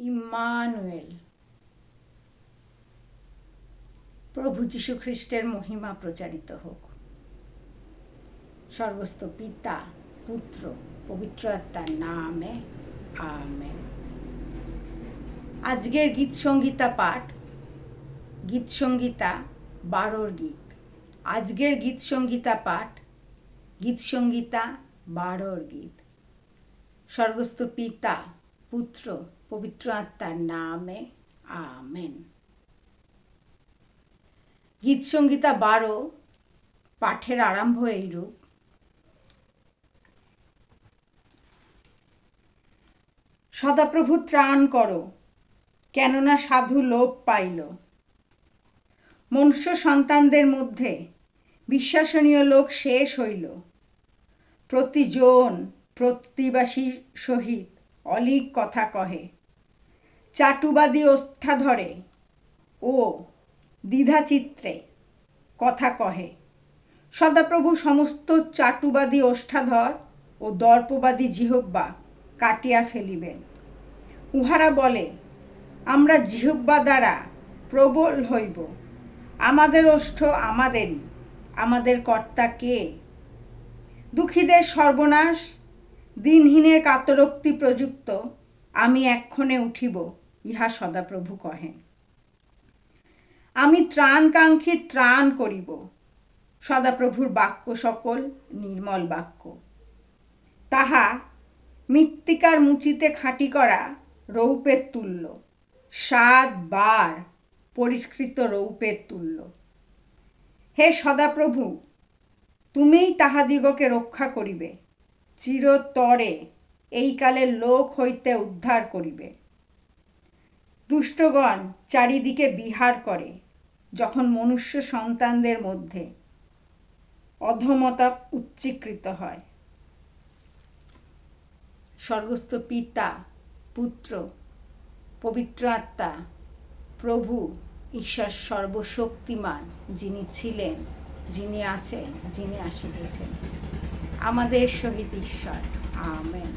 Emmanuel. প্রভু যীশু খ্রিস্টের মহিমা প্রচারিত হোক। স্বর্গস্থ পিতা, পুত্র, পবিত্র আত্মার নামে আমেন। আজকের গীত সংগীতা পাঠ, গীত সংগীতা 12 গীত। আজকের গীত সংগীতা পাঠ, গীত সংগীতা 12 গীত। স্বর্গস্থ পিতা, পুত্র, পবিত্র আত্মার নামে আমেন। গীত সংগীতা 12 পাঠের আরম্ভ এইরূপ। সদাপ্রভু ত্রাণ করো, কেননা সাধু লোপ পাইল। মনুষ্য সন্তানদের মধ্যে বিশ্বাসনীয় লোক শেষ হইল। প্রতিজন প্রতিবাসীর সহিত অলিক কথা কহে, চাটুবাদী ওষ্ঠা ধরে ও দ্বিধাচিত্রে কথা কহে। সদাপ্রভু সমস্ত চাটুবাদী ওষ্ঠাধর ও দর্পবাদী জিহ্বা কাটিয়া ফেলিবেন। উহারা বলে, আমরা জিহ্বা দ্বারা প্রবল হইব, আমাদের ওষ্ঠ আমাদেরই, আমাদের কর্তা কে? দুঃখীদের সর্বনাশ, দিনহীনের কাতরোক্তি প্রযুক্ত আমি এক্ষণে উঠিব, ইহা সদাপ্রভু কহেন। আমি ত্রাণকাঙ্ক্ষী ত্রাণ করিব, সদাপ্রভুর বাক্য সকল নির্মল বাক্য। তাহা মৃত্তিকার মুচিতে খাঁটি করা রৌপের তুল্য, 7 বার পরিষ্কৃত রৌপের তুল্য। হে সদাপ্রভু, তুমিই তাহাদিগকে রক্ষা করিবে, চিরতরে এই কালের লোক হইতে উদ্ধার করিবে। দুষ্টগণ চারিদিকে বিহার করে, যখন মনুষ্য সন্তানদের মধ্যে অধমতা উচ্চীকৃত হয়। স্বর্গস্থ পিতা, পুত্র, পবিত্র আত্মা, প্রভু ঈশ্বর সর্বশক্তিমান, যিনি ছিলেন, যিনি আছেন, যিনি আসিতেছেন, আমাদের সহিত ঈশ্বর। আমেন।